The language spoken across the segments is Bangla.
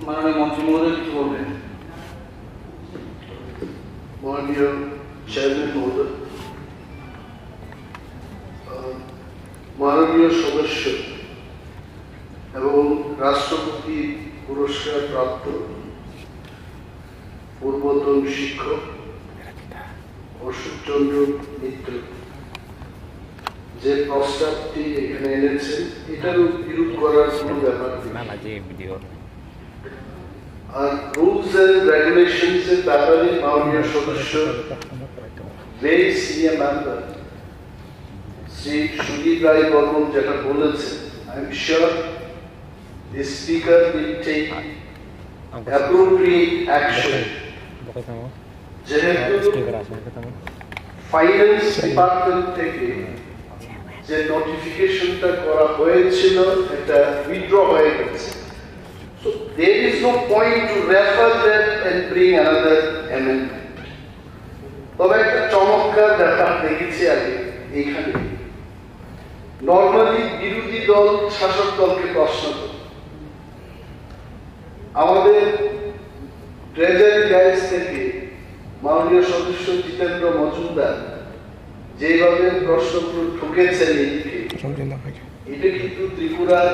মাননীয় মন্ত্রী মহোদয় কিছু বলবেন। মাননীয় চেয়ারম্যান মহোদয়, মাননীয় সদস্য এবং রাষ্ট্রপতি পুরস্কার প্রাপ্ত পূর্বতন শিক্ষক অশোকচন্দ্র মিত্র যে প্রস্তাবটি এখানে এনেছেন এটার বিরোধ করার কোনো ব্যাপার নেই। আর রুলস এন্ড রেগুলেশনস এর ব্যাপারে মাননীয় সদস্য very senior member Shri Sudip Roy Barman যেটা বলেছেন, I am sure the speaker will take appropriate action. যেহেতু ফাইন্যান্স ডিপার্টমেন্ট থেকে যে নোটিফিকেশনটা করা হয়েছিল এটা উইথড্র হয়ে গেছে, so there is no point to refer that and bring another amendment. তবে একটা চমৎকার ব্যাপার দেখেছি আগে এইখানে, নর্মালি বিরোধী দল শাসক দলকে প্রশ্ন করে, আমাদের ট্রেজারি গাইজ থেকে মাননীয় সদস্য জিতেন্দ্র মজুমদার যেভাবে প্রশ্নগুলো ঠুকেছেন এইদিকে, এটা কিন্তু ত্রিপুরার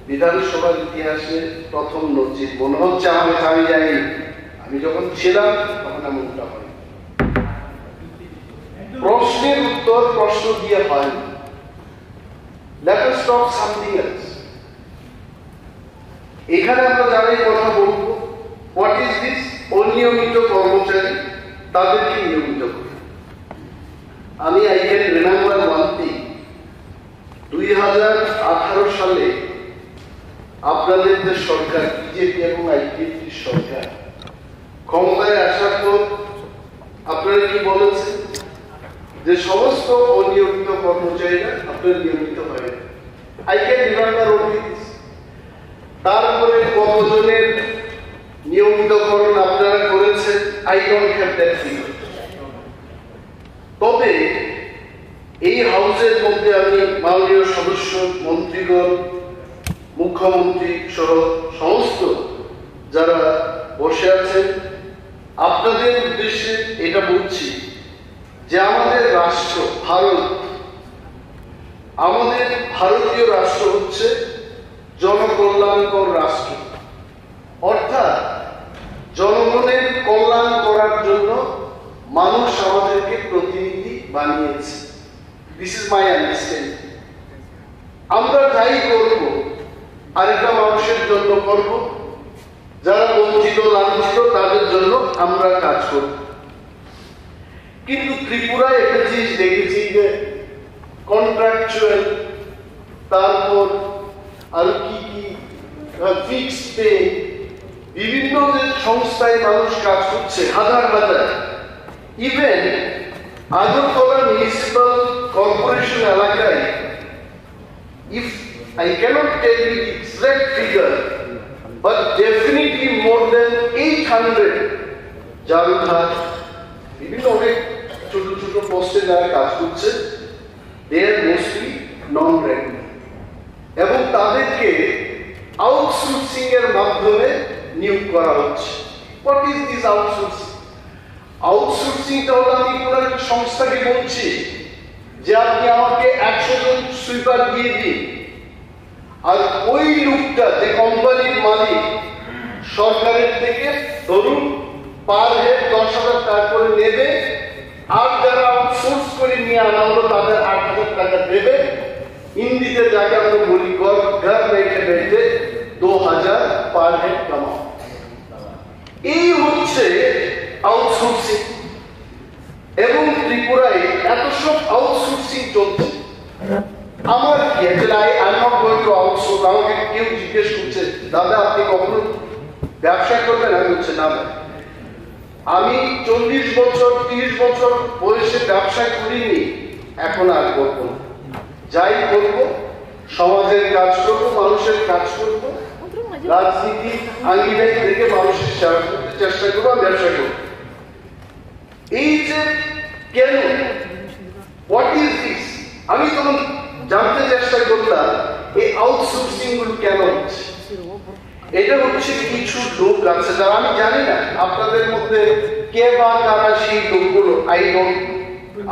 বিধানসভার ইতিহাসে প্রথম নজির মনে হচ্ছে। আমি জানি, আমি যখন ছিলাম তখন এমনটা হয়, প্রশ্নের উত্তর প্রশ্ন দিয়ে হয় না। Let us talk something else. এখানে আমরা যারাই কথা বলবো, হোয়াট ইজ দিস অনিয়মিত কর্মচারী, তাদেরকে নিয়মিত করি। আমি I can remember one thing, 2018 সালে আপনাদের যে সরকার বিজেপি এবং আইপিএফটি সরকার ক্ষমতায় আসার পর আপনারা কি বলেছেন যে সমস্ত অনিয়মিত কর্মচারীরা আপনারা নিয়মিত হয়। I can remember only this. তারপরে কতজনের নিয়মিতকরণ আপনারা করেছেন, I don't have that figure. তবে এই হাউসের মধ্যে আমি মাননীয় সদস্য, মন্ত্রীগণ, মুখ্যমন্ত্রী সহ সমস্ত যারা বসে আছেন, আপনাদের উদ্দেশ্যে এটা বলছি যে আমাদের রাষ্ট্র ভারত, আমাদের ভারতীয় রাষ্ট্র হচ্ছে জনকল্যাণকর রাষ্ট্র, অর্থাৎ জনগণের কল্যাণ করার জন্য মানুষ আমাদেরকে প্রতিনিধি বানিয়েছে। This is my understanding. আমরা যাই করব আর এটা মানুষের জন্য করব, যারা বঞ্চিত লাঞ্ছিত তাদের জন্য আমরা কাজ করব। কিন্তু ত্রিপুরায় একটা জিনিস দেখেছি যে কন্ট্রাকচুয়াল, তারপর আর কি কি ফিক্সড পে, বিভিন্ন যে সংস্থায় মানুষ কাজ করছে হাজার হাজার, ইভেন আগরতলা মিউনিসিপাল কর্পোরেশন এলাকায়, if I can't tell you exact figure, but definitely more than 800 জারুঘাট, বিভিন্ন অনেক ছোট ছোট পোস্টে যারা কাজ করছে, দে আর মোস্টলি নন রেগুলার, এবং তাদেরকে আউটসোর্সিং এর মাধ্যমে নিয়োগ করা হচ্ছে। What is this outsourcing? আউটসোর্সিংটা হলো আমি কোন একটা সংস্থাকে বলছি যে আপনি আমাকে 100 জন সুইপার দিয়ে দিন, আর ওই লোকটা যে কোম্পানির মালিক সরকারের থেকে ধরুন পার হেড 10,000 টাকা করে নেবে, আর যারা আউটসোর্স করে নিয়ে আনা হলো তাদের 8,000 টাকা দেবে। হিন্দিতে যাকে আমরা বলি ঘর বেঠে বেঠে 2,000 পার হেড কামাও। এই হচ্ছে আউটসোর্সিং, এবং ত্রিপুরায় এত সব আউটসোর্সিং চলছে। আমার কি I am not going to outsource. আমাকে কেউ জিজ্ঞেস করছে, দাদা আপনি কখনো ব্যবসা করবেন? আমি বলছি না, আমি 40 বছর 30 বছর বয়সে ব্যবসা করিনি, এখন আর করবো না। যাই করবো সমাজের কাজ করবো, মানুষের কাজ করবো, রাজনীতি আঙ্গিনায় থেকে মানুষের সেবা করতে চেষ্টা করবো, ব্যবসা করবো। এই যে কেন, হোয়াট ইজ দিস, আমি তখন জানতে চেষ্টা করলাম এই আউটসোর্সিং গুলো কেন হচ্ছে। এটা হচ্ছে কিছু লোক আছে যারা আমি জানি না আপনাদের মধ্যে কে বা কারা সেই লোকগুলো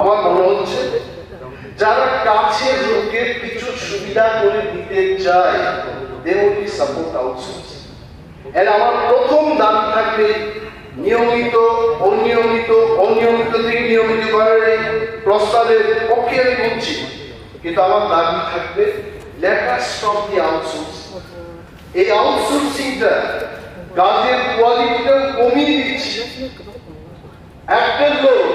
আমার মনে হচ্ছে যারা কাছের লোকের কিছু সুবিধা করে দিতে চায় they only support outsourcing. এর আমার প্রথম দাবি থাকবে নিয়মিত অনিয়মিত থেকে নিয়মিত করার এই প্রস্তাবের পক্ষে আমি বলছি, কিন্তু আমার দাবি থাকবে let us stop the outsourcing. এই আউটসোর্সিংটা কাজের কোয়ালিটিটা কমিয়ে দিচ্ছে। একটা লোক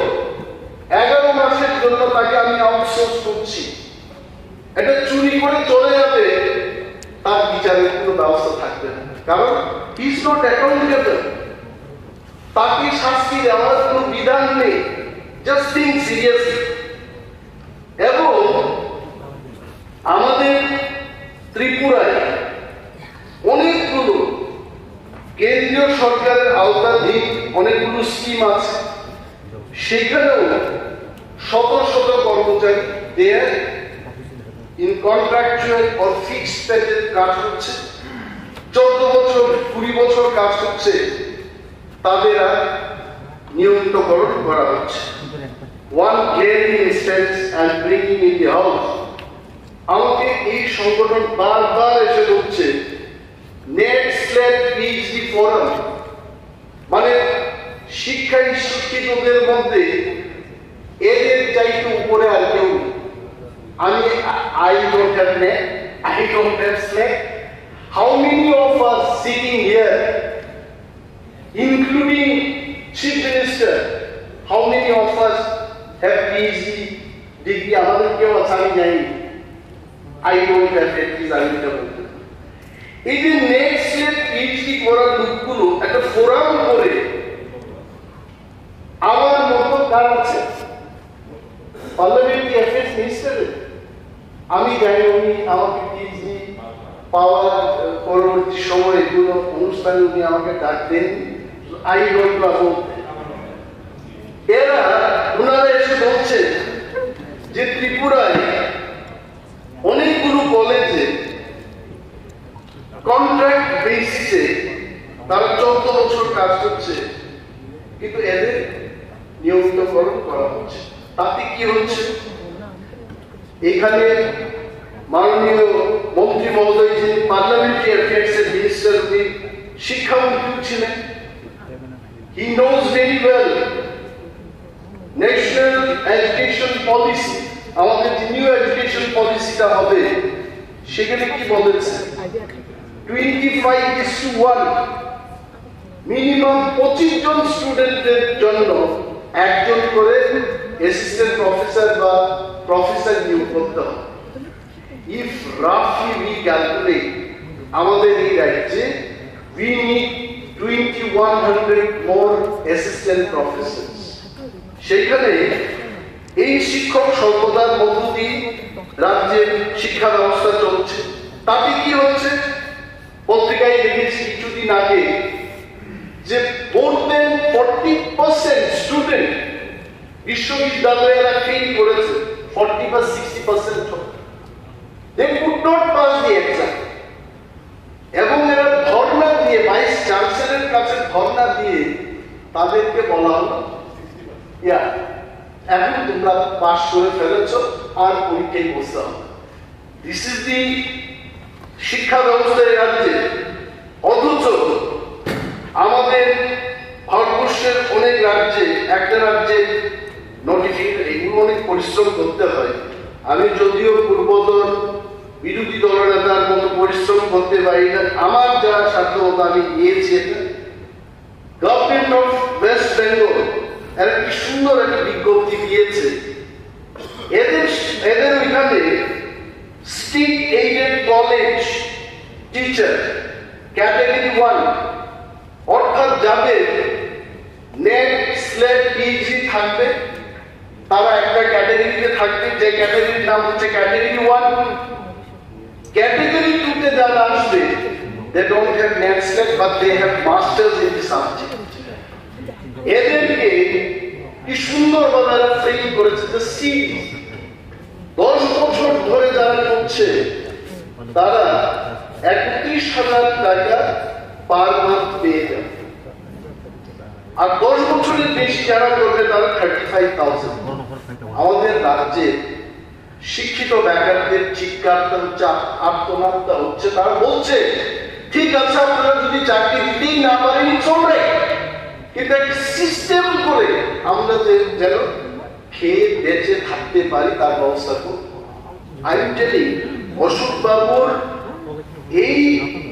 11 মাসের জন্য তাকে আমি আউটসোর্স করছি, এটা চুরি করে চলে যাবে, তার বিচারের কোনো ব্যবস্থা থাকবে না, কারণ হি ইজ নট অ্যাকাউন্টেবল। তাকে শাস্তি দেওয়ার কোনো বিধান নেই। Just think seriously. এবং আমাদের ত্রিপুরায় অনেকগুলো কেন্দ্রীয় সরকারের আওতাধীন অনেকগুলো স্কিম আছে, সেখানেও শত শত কর্মচারী there in contractual or fixed পেজে কাজ করছে, 14 বছর 20 বছর কাজ করছে, তাদের আর নিয়মিতকরণ করা হচ্ছে। One glaring instance and bringing in the house, আমাকে এই সংগঠন বারবার এসে বলছে নেট স্লেট পিএইচডি ফোরাম, মানে শিক্ষায় শিক্ষিতদের মধ্যে এদের চাইতে উপরে আর কেউ নেই। আমি I don't have net, I don't have slack. How many of us sitting here, including Chief Minister, how many of us have PhD degree? আমাদের কেউ আছে আমি জানি। I don't have at least আমি এটা বলতে। এই যে নেক্সট স্লেট পিএইচডি করার লোকগুলো একটা ফোরাম করে আমার মতো কার আছে পার্লামেন্টারি অ্যাফেয়ার্স মিনিস্টার, আমি জানি উনি আমাকে পিএইচডি পাওয়ার পরবর্তী সময়ে কোনো অনুষ্ঠানে উনি আমাকে ডাক দেন। I don't know. এরা ওনারা এসে বলছে যে ত্রিপুরায় অনেকগুলো কলেজে কন্ট্রাক্ট বেসিসে তারা 14 বছর কাজ করছে, কিন্তু এদের নিয়মিতকরণ করা হচ্ছে। তাতে কি হচ্ছে? এখানে মাননীয় মন্ত্রী মহোদয় যে পার্লামেন্টারি অ্যাফেয়ার্সের মিনিস্টার, উনি শিক্ষামন্ত্রী ছিলেন। He knows very well national education policy, আমাদের যে নিউ এডুকেশন পলিসিটা হবে সেখানে কি বলেছে 25:1, মিনিমাম 25 জন স্টুডেন্টদের জন্য একজন করে অ্যাসিস্ট্যান্ট প্রফেসর বা প্রফেসর নিয়োগ করতে হবে। ইফ রাফলি উই ক্যালকুলেট আমাদের এই রাজ্যে we need 2100 more assistant professors। সেখানে এই শিক্ষক স্বল্পতার মধ্য দিয়ে রাজ্যের শিক্ষা ব্যবস্থা চলছে। তাতে কি হচ্ছে? পত্রিকায় দেখেছি কিছুদিন আগে যে more than 40% স্টুডেন্ট বিশ্ববিদ্যালয়েরা ফেল করেছে, 40 বা 60% they could not pass the exam। এবং এরা ধর্ণা দিয়ে ভাইস চ্যান্সেলরের কাছে ধর্ণা দিয়ে তাদেরকে বলা হলো এখন তোমরা পাস করে ফেলেছ, আর পরীক্ষায় বসতে হবে। দিস ইজ দি শিক্ষা ব্যবস্থায় রাজ্যে। অথচ আমাদের ভারতবর্ষের অনেক রাজ্যে, একটা রাজ্যে নোটিফিকেশন, এগুলো অনেক পরিশ্রম করতে হয়। আমি যদিও পূর্বতন বিরোধী দলনেতার মতো পরিশ্রম করতে পারি না, আমার যারা সাধ্যমতো আমি নিয়েছি। গভর্নমেন্ট অফ ওয়েস্ট বেঙ্গল এর কি সুন্দর একটা বিজ্ঞপ্তি দিয়েছে। এদের ওইখানে state aided college teacher category 1, অর্থাৎ যাদের নেট স্লেট পিএইচডি থাকবে তারা একটা ক্যাটাগরিতে থাকবে, যে ক্যাটাগরির নাম হচ্ছে ক্যাটাগরি 1। ক্যাটাগরি 2 তে যারা আসবে they don't have net slet but they have masters in the subject। এদেরকে কি সুন্দরভাবে তারা ফ্রেম করেছে যে সিট 10 বছর ধরে যারা করছে তারা 31,000 টাকা পার মান্থ পেয়ে যাবে। আর 10 বছরের বেশি যারা করবে তারা 35,000। আমাদের রাজ্যে শিক্ষিত বেকারদের চিৎকারটা হচ্ছে, আত্মনাদটা হচ্ছে, তারা বলছে ঠিক আছে আপনারা যদি চাকরি দিতেই না পারেন চলবে, কিন্তু একটা সিস্টেম করে আমরা যেন খেয়ে বেঁচে থাকতে পারি তার ব্যবস্থা করব। আমি টেলিং অশোক বাবুর এই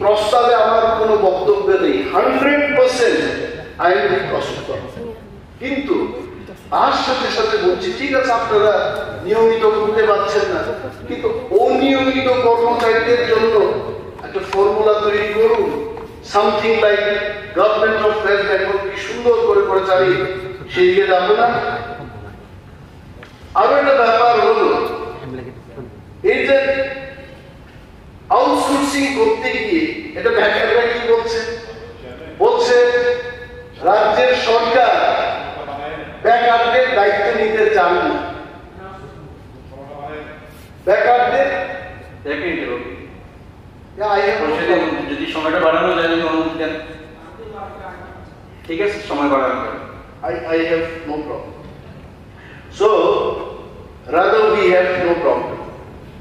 প্রস্তাবে আমার কোনো বক্তব্য নেই, 100% আই এম উইথ অশোক বাবু। কিন্তু তার সাথে সাথে বলছি ঠিক আছে আপনারা নিয়মিত করতে পারছেন না, কিন্তু অনিয়মিত কর্মচারীদের জন্য একটা ফর্মুলা তৈরি করুন, something like government of West Bengal কি সুন্দর করে করে চালিয়ে সেই দিকে যাবো না। আরো একটা ব্যাপার হলো এই যে আউটসোর্সিং করতে গিয়ে এটা ব্যাখ্যাটা কি বলছে, বলছে রাজ্যের সরকার বেকারদের দায়িত্ব নিতে চান না। বেকারদের যদি সময়টা বাড়ানো যায় অনুমতি দেন, ঠিক আছে সময় বাড়ানো যায়। I have no problem. So rather we have no problem.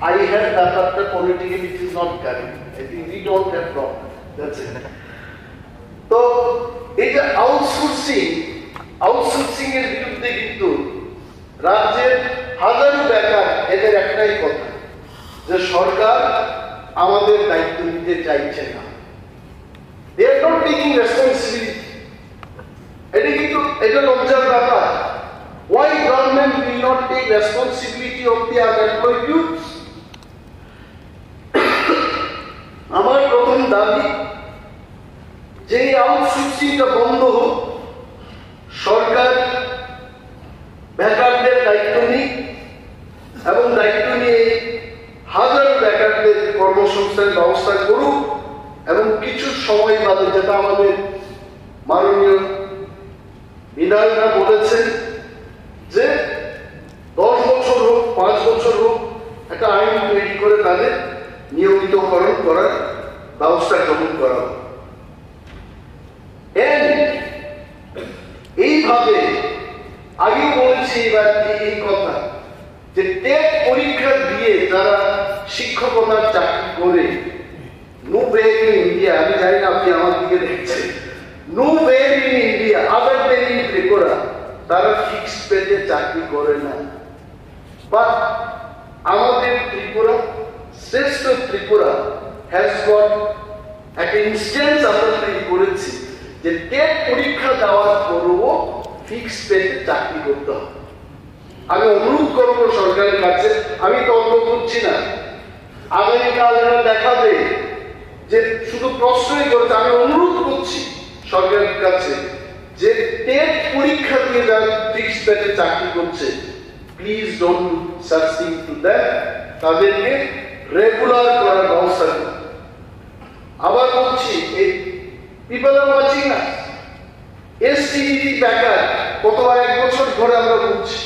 I have that politically which is not correct. I think we don't have problem. That's it. So এই যে আউটসোর্সিং এর বিরুদ্ধে কিন্তু রাজ্যের হাজারো বেকার এদের একটাই কথা যে সরকার আমাদের দায়িত্ব নিতে চাইছে না। They are not taking responsibility. এটা লজ্জার ব্যাপার। Why government will not take responsibility of the unemployed youths? আমার প্রথম দাবি যে আউটসোর্সিংটা বন্ধ হোক, সরকার বেকারদের দায়িত্ব নিক এবং দায়িত্ব নিয়ে হাজার বেকারদের কর্মসংস্থান ব্যবস্থা করুক, এবং কিছু সময় বাদে যেটা আমাদের মাননীয় বিধায়করা বলেছেন যে 10 বছর হোক 5 বছর হোক একটা আইন তৈরি করে তাদের নিয়মিতকরণ করার ব্যবস্থা গ্রহণ করা হোক। এইভাবে আগে বলেছি এবার এই কথা যে টেট পরীক্ষা দিয়ে যারা শিক্ষকতার চাকরি করে, নো ওয়ে ইন ইন্ডিয়া, আমি জানি না আপনি আমার দিকে দেখছেন, no way in India other than in Tripura, তারা ফিক্সড পেতে চাকরি করে না। বাট আমাদের ত্রিপুরা, শ্রেষ্ঠ ত্রিপুরা হ্যাজ গট একটা ইনস্ট্যান্স আমরা তৈরি করেছি যে টেট পরীক্ষা দেওয়ার পরও ফিক্সড পেতে চাকরি করতে হবে। আমি অনুরোধ করবো সরকারের কাছে, আমি তর্ক করছি না, আগামীকাল এরা দেখাবে যে শুধু প্রশ্নই করছে, আমি অনুরোধ করছি সরকারের কাছে যে টেট পরীক্ষা দিয়ে যারা ফিক্সড পেতে চাকরি করছে, please don't do such thing to that, তাদেরকে রেগুলার করার ব্যবস্থা করুন। আবার বলছি, এই পিপল আর ওয়াচিং না, এসটিডি বেকার কত 1 বছর ধরে আমরা বলছি,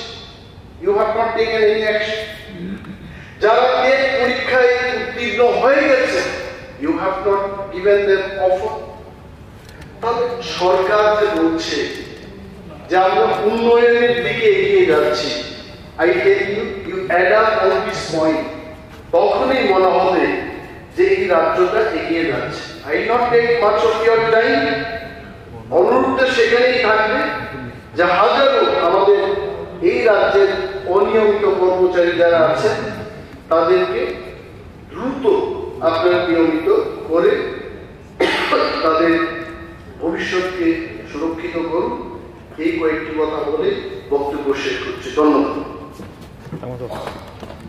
you have not taken any action. যারা টেট পরীক্ষায় উত্তীর্ণ হয়ে গেছে, you have not given them offer. তাহলে সরকার যে বলছে যে আমরা উন্নয়নের দিকে এগিয়ে যাচ্ছি, I tell you, you add up all this point, তখনই মনে হবে যে এই রাজ্যটা এগিয়ে যাচ্ছে। I not take much of your time. অনুরোধটা সেখানেই থাকবে যে হাজারো আমাদের এই রাজ্যের অনিয়মিত কর্মচারী যারা আছেন তাদেরকে দ্রুত আপনারা নিয়মিত করে তাদের ভবিষ্যৎকে সুরক্ষিত করুন। এই কয়েকটি কথা বলে বক্তব্য শেষ করছি। ধন্যবাদ।